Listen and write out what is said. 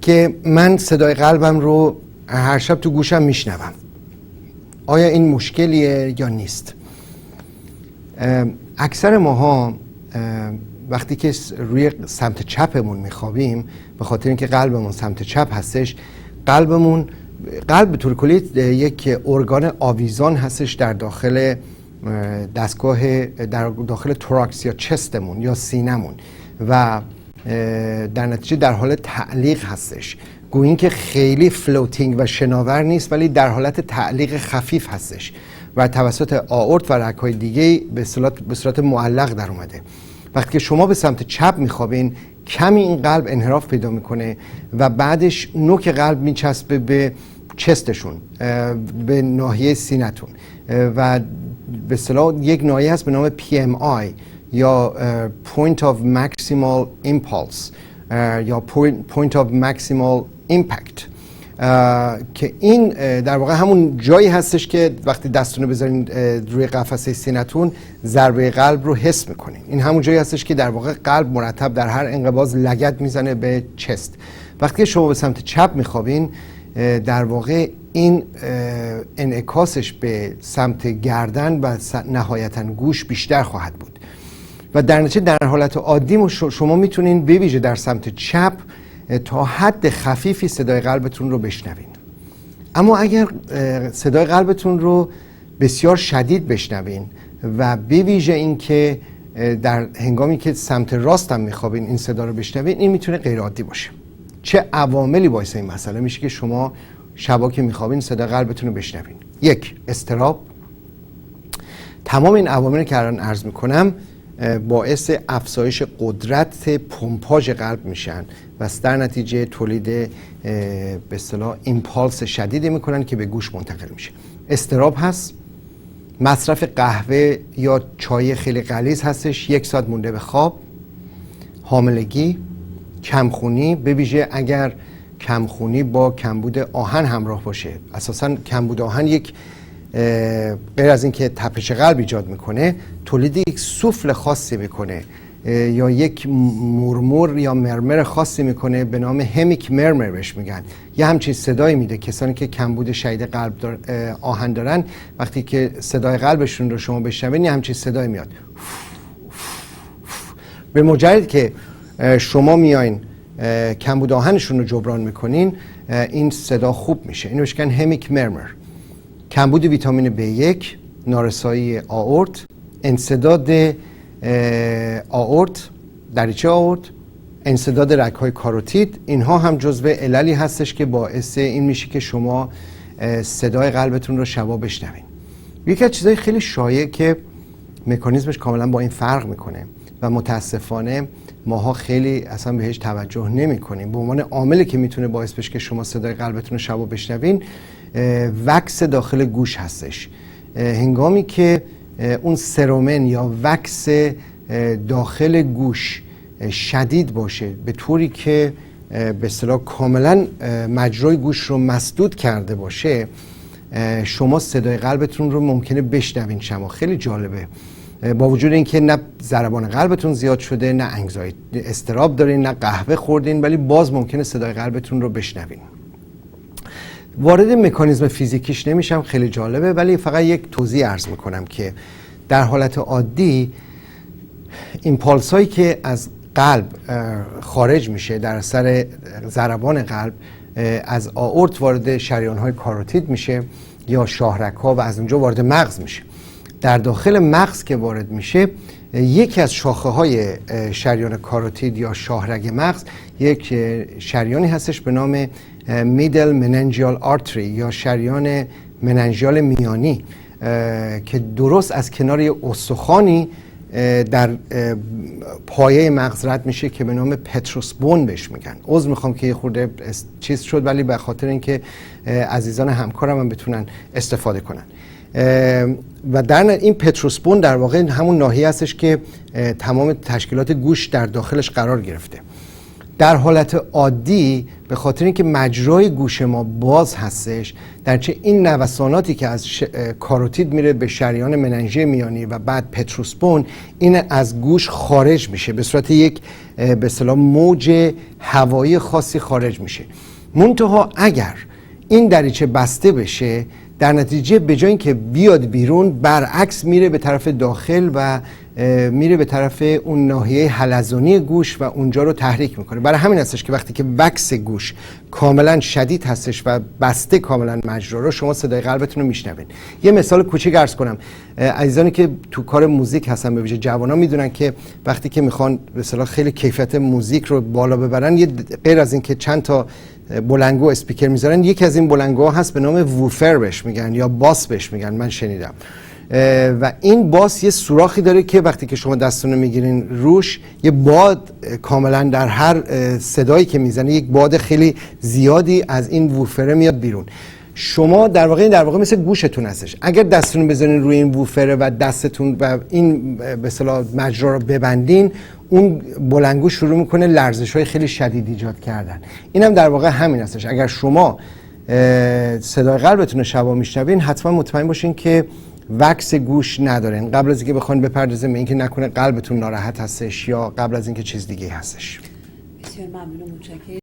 که من صدای قلبم رو هر شب تو گوشم میشنوم. آیا این مشکلیه یا نیست؟ اکثر ماها وقتی که روی سمت چپمون میخوابیم، به خاطر اینکه قلبمون سمت چپ هستش، قلب به طور کلی یک ارگان آویزان هستش در داخل در داخل توراکس یا چستمون یا سینمون و در نتیجه در حال تعلیق هستش. گویا این که خیلی فلوتینگ و شناور نیست، ولی در حالت تعلیق خفیف هستش و توسط آئورت و رگ‌های دیگه به صورت معلق در اومده. وقتی که شما به سمت چپ میخوابین، کمی این قلب انحراف پیدا میکنه و بعدش نوک قلب میچسبه به چستشون، به ناحیه سینتون و به اصطلاح یک ناحیه هست به نام PMI یا Point of Maximal Impulse یا Point of Maximal Impact که این در واقع همون جایی هستش که وقتی دستتون رو بذارین روی قفسه سینتون ضربه قلب رو حس میکنین. این همون جایی هستش که در واقع قلب مرتب در هر انقباض لگد میزنه به چست. وقتی شما به سمت چپ میخوابین، در واقع این انعکاسش به سمت گردن و نهایتاً گوش بیشتر خواهد بود و در نتیجه در حالت عادی شما میتونین به ویژه در سمت چپ تا حد خفیفی صدای قلبتون رو بشنوین. اما اگر صدای قلبتون رو بسیار شدید بشنوین و به ویژه این که در هنگامی که سمت راست هم میخوابین این صدا رو بشنوین، این میتونه غیر عادی باشه. چه عواملی باعث این مسئله میشه که شما شبا که میخوابین صدای قلبتون رو بشنوین؟ یک، اضطراب. تمام این عواملی که الان عرض میکنم باعث افزایش قدرت پمپاژ قلب میشن و در نتیجه تولید به اصطلاح ایمپالس شدیدی میکنن که به گوش منتقل میشه. اضطراب هست، مصرف قهوه یا چای خیلی غلیظ هستش 1 ساعت مونده به خواب، حاملگی، کمخونی، به ویژه اگر کمخونی با کمبود آهن همراه باشه. اساساً کمبود آهن یک غیر از اینکه تپش قلب ایجاد میکنه، تولید یک سوفل خاصی میکنه یا یک مرمور یا مرمر خاصی میکنه به نام همیک مرمر بهش میگن. یه همچین صدایی میده. کسانی که کمبود شدید قلب آهن دارن، وقتی که صدای قلبشون رو شما بشنوین یه همچین صدایی میاد. به مجرد که شما میاین کمبود آهنشون رو جبران میکنین، این صدا خوب میشه. اینو بهش میگن همیک مرمر. کمبود ویتامین B1، نارسایی آئورت، انسداد آئورت، دریچه آئورت، انسداد رگ‌های کاروتید، اینها هم جزو عللی هستش که باعث این میشه که شما صدای قلبتون رو شبا بشنوین. یکی از چیزای خیلی شایع که مکانیزمش کاملا با این فرق میکنه و متاسفانه ماها خیلی اصلا بهش توجه نمی کنیم به عنوان عاملی که میتونه باعث بشه که شما صدای قلبتون رو شبا بشنوین، وکس داخل گوش هستش. هنگامی که اون سرومن یا وکس داخل گوش شدید باشه به طوری که به اصطلاح کاملا مجرای گوش رو مسدود کرده باشه، شما صدای قلبتون رو ممکنه بشنوین شما. خیلی جالبه، با وجود اینکه نه ضربان قلبتون زیاد شده، نه انگزایتی اضطراب دارین، نه قهوه خوردین، ولی باز ممکنه صدای قلبتون رو بشنوین. وارد مکانیزم فیزیکیش نمیشم، خیلی جالبه، ولی فقط یک توضیح عرض میکنم که در حالت عادی ایمپالس هایی که از قلب خارج میشه در اثر ضربان قلب از آئورت وارد شریان های کاروتید میشه یا شاهرگ ها و از اونجا وارد مغز میشه. در داخل مغز که وارد میشه، یکی از شاخه های شریان کاروتید یا شاهرگ مغز یک شریانی هستش به نام میدل مننجیال آرتری یا شریان مننجیال میانی که درست از کنار یه استخوانی در پایه مغز رد میشه که به نام پتروس بون بهش میگن. عذر میخوام که یه خورده چیز شد، ولی به خاطر اینکه عزیزان همکارم هم بتونن استفاده کنن. و در این پتروس بون در واقع همون ناحیه هستش که تمام تشکیلات گوش در داخلش قرار گرفته. در حالت عادی به خاطر اینکه مجرای گوش ما باز هستش، درچه این نوساناتی که از کاروتید میره به شریان مننژی میانی و بعد پتروسپون، این از گوش خارج میشه به صورت یک به اصطلاح موج هوایی خاصی خارج میشه. منتها اگر این دریچه بسته بشه، در نتیجه به جای اینکه بیاد بیرون، برعکس میره به طرف داخل و میره به طرف اون ناحیه حلزونی گوش و اونجا رو تحریک میکنه. برای همین هستش که وقتی که وکس گوش کاملا شدید هستش و بسته کاملا مجرا رو، شما صدای قلبتون رو میشنوین. یه مثال کوچیک عرض کنم. عزیزانی که تو کار موزیک هستن، به ویژه جوانان، میدونن که وقتی که میخوان به اصطلاح خیلی کیفیت موزیک رو بالا ببرن، یه غیر از این که چند تا بلنگو اسپیکر میذارن، یکی از این بلنگوها هست به نام ووفر بهش میگن یا باس بهش میگن، من شنیدم. و این باس یه سوراخی داره که وقتی که شما دستتون رو میگیرین روش، یه باد کاملا در هر صدایی که میزنه، یک باد خیلی زیادی از این ووفره میاد بیرون. شما در واقع مثل گوشتون هستش. اگر دستتون بذارین روی این ووفره و دستتون و این به اصطلاح مجرا رو ببندین، اون بلنگو شروع میکنه لرزش‌های خیلی شدید ایجاد کردن. اینم در واقع همین هستش. اگر شما صدای قلبتون رو شبا میشنوین، حتما مطمئن باشین که وکس گوش ندارین، قبل از اینکه بخواید بپردازین به اینکه نکنه قلبتون ناراحت هستش یا قبل از اینکه چیز دیگه هستش. بسیار ممنون، متشکرم.